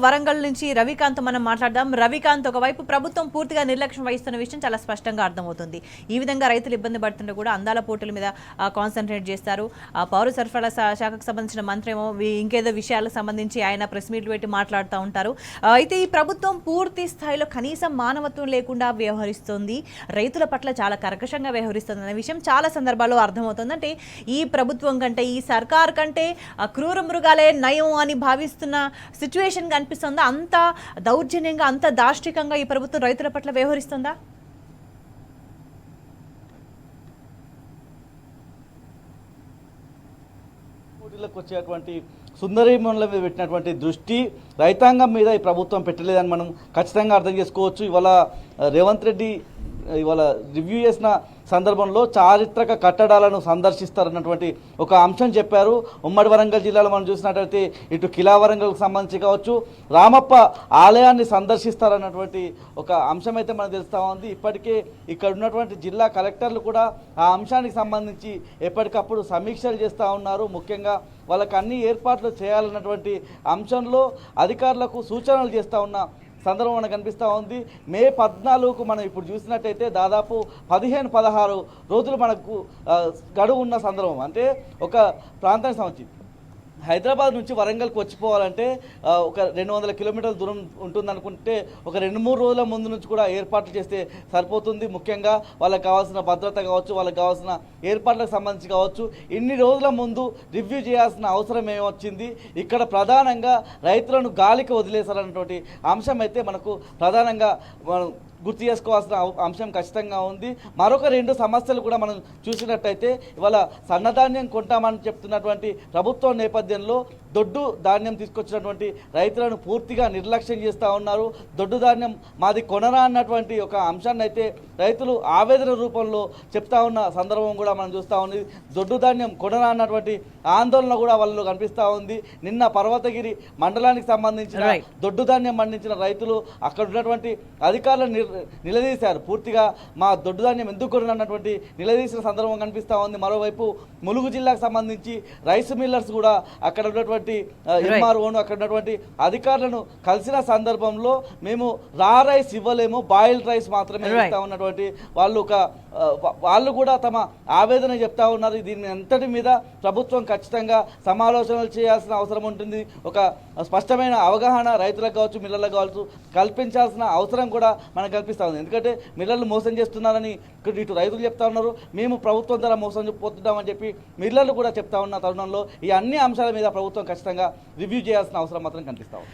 వరంగల్ నుంచి రవికాంత్ మనం మాట్లాడదాం. రవికాంత్, ఒకవైపు ప్రభుత్వం పూర్తిగా నిర్లక్ష్యం వహిస్తున్న విషయం చాలా స్పష్టంగా అర్థమవుతుంది. ఈ విధంగా రైతులు ఇబ్బంది పడుతుంటే కూడా అందాల పోర్టుల మీద కాన్సన్ట్రేట్ చేస్తారు. పౌర సరఫరాల శాఖకు సంబంధించిన మంత్రి ఏమో ఇంకేదో విషయాలకు సంబంధించి ఆయన ప్రెస్ మీట్లు పెట్టి మాట్లాడుతూ ఉంటారు. అయితే ఈ ప్రభుత్వం పూర్తి స్థాయిలో కనీసం మానవత్వం లేకుండా వ్యవహరిస్తుంది, రైతుల పట్ల చాలా కర్కశంగా వ్యవహరిస్తుంది అనే విషయం చాలా సందర్భాల్లో అర్థమవుతుంది. అంటే ఈ ప్రభుత్వం కంటే, ఈ సర్కార్ కంటే క్రూర మృగాలే నయం అని భావిస్తున్న సిచ్యువేషన్ అనిపిస్తుందా? అంత దౌర్జన్యంగా, అంత దాష్టికంగా ఈ ప్రభుత్వం రైతుల పట్ల వ్యవహరిస్తుందా? పోటీలకు వచ్చేటువంటి సుందరీమణుల మీద పెట్టినటువంటి దృష్టి రైతాంగం మీద ఈ ప్రభుత్వం పెట్టలేదని మనం ఖచ్చితంగా అర్థం చేసుకోవచ్చు. ఇవాళ రేవంత్ రెడ్డి ఇవాళ రివ్యూ చేసిన సందర్భంలో చారిత్రక కట్టడాలను సందర్శిస్తారన్నటువంటి ఒక అంశం చెప్పారు. ఉమ్మడి వరంగల్ జిల్లాలో మనం చూసినట్లయితే ఇటు కిలా వరంగల్కి సంబంధించి కావచ్చు, రామప్ప ఆలయాన్ని సందర్శిస్తారన్నటువంటి ఒక అంశం అయితే మనకు తెలుస్తూ ఉంది. ఇప్పటికే ఇక్కడ ఉన్నటువంటి జిల్లా కలెక్టర్లు కూడా ఆ అంశానికి సంబంధించి ఎప్పటికప్పుడు సమీక్షలు చేస్తూ ఉన్నారు. ముఖ్యంగా వాళ్ళకి అన్ని ఏర్పాట్లు చేయాలన్నటువంటి అంశంలో అధికారులకు సూచనలు చేస్తూ ఉన్న సందర్భం మనకు కనిపిస్తూ ఉంది. మే 14కు మనం ఇప్పుడు చూసినట్టయితే దాదాపు 15-16 రోజులు మనకు గడువు ఉన్న సందర్భం. అంటే ఒక ప్రాంతానికి సంబంధించి హైదరాబాద్ నుంచి వరంగల్కి వచ్చిపోవాలంటే ఒక 200 కిలోమీటర్ల దూరం ఉంటుందనుకుంటే ఒక 2-3 రోజుల ముందు నుంచి కూడా ఏర్పాట్లు చేస్తే సరిపోతుంది. ముఖ్యంగా వాళ్ళకి కావాల్సిన భద్రత కావచ్చు, వాళ్ళకి కావాల్సిన ఏర్పాట్లకు సంబంధించి కావచ్చు, ఇన్ని రోజుల ముందు రివ్యూ చేయాల్సిన అవసరం ఏమొచ్చింది? ఇక్కడ ప్రధానంగా రైతులను గాలికి వదిలేశారన్నటువంటి అంశం అయితే మనకు ప్రధానంగా గుర్తు చేసుకోవాల్సిన అంశం ఖచ్చితంగా ఉంది. మరొక 2 సమస్యలు కూడా మనం చూసినట్టయితే ఇవాళ సన్నధాన్యం కొంటామని చెప్తున్నటువంటి ప్రభుత్వం నేపథ్యంలో దొడ్డు ధాన్యం తీసుకొచ్చినటువంటి రైతులను పూర్తిగా నిర్లక్ష్యం చేస్తూ ఉన్నారు. దొడ్డు ధాన్యం మాది కొనరా అన్నటువంటి ఒక అంశాన్ని అయితే రైతులు ఆవేదన రూపంలో చెప్తా ఉన్న సందర్భం కూడా మనం చూస్తూ ఉంది. దొడ్డు ధాన్యం కొనరా అన్నటువంటి ఆందోళన కూడా వాళ్ళు కనిపిస్తూ ఉంది. నిన్న పర్వతగిరి మండలానికి సంబంధించిన దొడ్డు ధాన్యం పండించిన రైతులు అక్కడ ఉన్నటువంటి అధికారులను నిలదీశారు. పూర్తిగా మా దొడ్డు ధాన్యం ఎందుకు కొనన్నటువంటి నిలదీసిన సందర్భం కనిపిస్తూ ఉంది. మరోవైపు ములుగు జిల్లాకు సంబంధించి రైస్ మిల్లర్స్ కూడా అక్కడ ఉన్నటువంటి ఎంఆర్ఓను అక్కడ ఉన్నటువంటి అధికారులను కలిసిన సందర్భంలో మేము రా రైస్ ఇవ్వలేము, బాయిల్డ్ రైస్ మాత్రమే ఇస్తా ఉన్నటువంటి వాళ్ళు కూడా తమ ఆవేదన చెప్తా ఉన్నారు. దీని అంతటి మీద ప్రభుత్వం ఖచ్చితంగా సమాలోచనలు చేయాల్సిన అవసరం ఉంటుంది. ఒక స్పష్టమైన అవగాహన రైతులకు కావచ్చు, మిల్లర్లకు కావచ్చు కల్పించాల్సిన అవసరం కూడా మనకు కల్పిస్తూ ఉంది. ఎందుకంటే మిల్లర్లు మోసం చేస్తున్నారని ఇటు రైతులు చెప్తా ఉన్నారు, మేము ప్రభుత్వం ద్వారా మోసం పోతున్నామని చెప్పి మిల్లర్లు కూడా చెప్తా ఉన్న తరుణంలో ఈ అన్ని అంశాల మీద ప్రభుత్వం ఖచ్చితంగా రివ్యూ చేయాల్సిన అవసరం మాత్రం కనిపిస్తూ ఉంది.